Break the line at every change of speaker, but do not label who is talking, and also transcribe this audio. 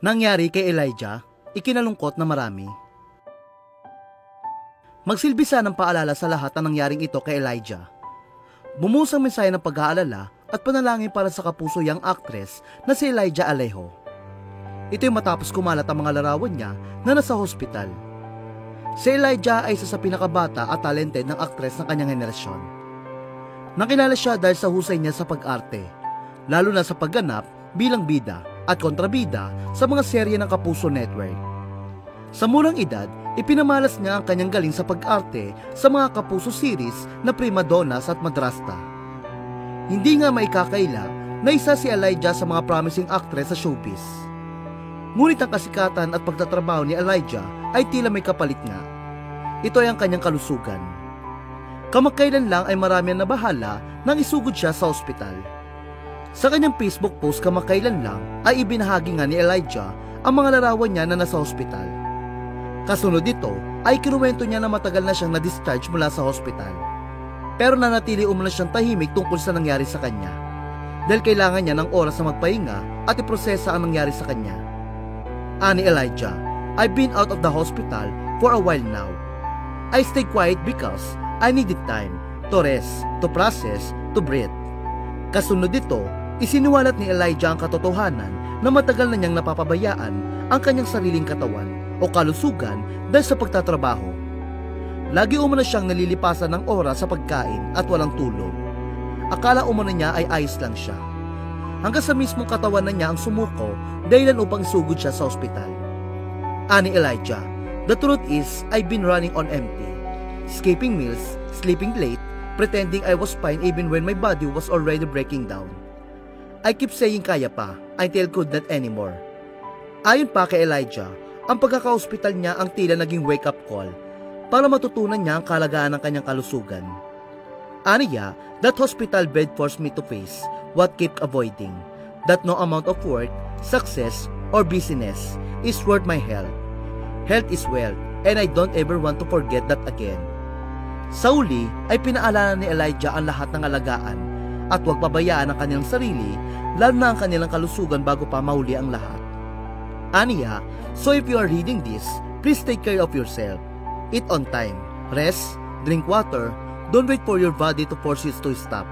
Nangyari kay Elijah, ikinalungkot na marami. Magsilbi ng paalala sa lahat ang nangyaring ito kay Elijah. Bumuhos ang mensahe ng pag-aalala at panalangin para sa kapuso yang actress na si Elijah Alejo. Ito'y matapos kumalat ang mga larawan niya na nasa hospital. Si Elijah ay isa sa pinakabata at talented ng actress ng kanyang henerasyon. Nakilala siya dahil sa husay niya sa pag-arte, lalo na sa pagganap bilang bida at kontrabida sa mga serye ng Kapuso Network. Sa murang edad, ipinamalas niya ang kanyang galing sa pag-arte sa mga Kapuso series na prima donnas at madrasta. Hindi nga maikakaila na isa si Elijah sa mga promising actress sa showbiz. Ngunit ang kasikatan at pagtatrabaho ni Elijah ay tila may kapalit nga. Ito ay ang kanyang kalusugan. Kamakailan lang ay marami ang nabahala nang isugod siya sa ospital. Sa kanyang Facebook post kamakailan lang ay ibinahagi nga ni Elijah ang mga larawan niya na nasa hospital. Kasunod dito ay kinuwento niya na matagal na siyang na-discharge mula sa hospital. Pero nanatili umano siyang tahimik tungkol sa nangyari sa kanya dahil kailangan niya ng oras na magpahinga at iprosesa ang nangyari sa kanya. Ani Elijah, I've been out of the hospital for a while now. I stay quiet because I needed time to rest, to process, to breathe. Kasunod dito, isiniwalat ni Elijah ang katotohanan na matagal na niyang napapabayaan ang kanyang sariling katawan o kalusugan dahil sa pagtatrabaho. Lagi umano siyang nalilipasan ng oras sa pagkain at walang tulog. Akala umano niya ay ayos lang siya. Hanggang sa mismong katawan na niya ang sumuko dahilan upang sugod siya sa ospital. Ani Elijah, the truth is I've been running on empty. Skipping meals, sleeping late, pretending I was fine even when my body was already breaking down. I keep saying kaya pa, until could not anymore. Ayon pa kay Elijah, ang pagkaka-hospital niya ang tila naging wake-up call para matutunan niya ang kalagayan ng kanyang kalusugan. Aniya, that hospital bed forced me to face what kept avoiding, that no amount of work, success, or busyness is worth my health. Health is wealth, and I don't ever want to forget that again. Sa uli ay pinaalala ni Elijah ang lahat ng alagaan at huwag pabayaan ang kanilang sarili, lalo na ang kanilang kalusugan bago pa mahuli ang lahat. Aniya, so if you are reading this, please take care of yourself. Eat on time, rest, drink water, don't wait for your body to force you to stop.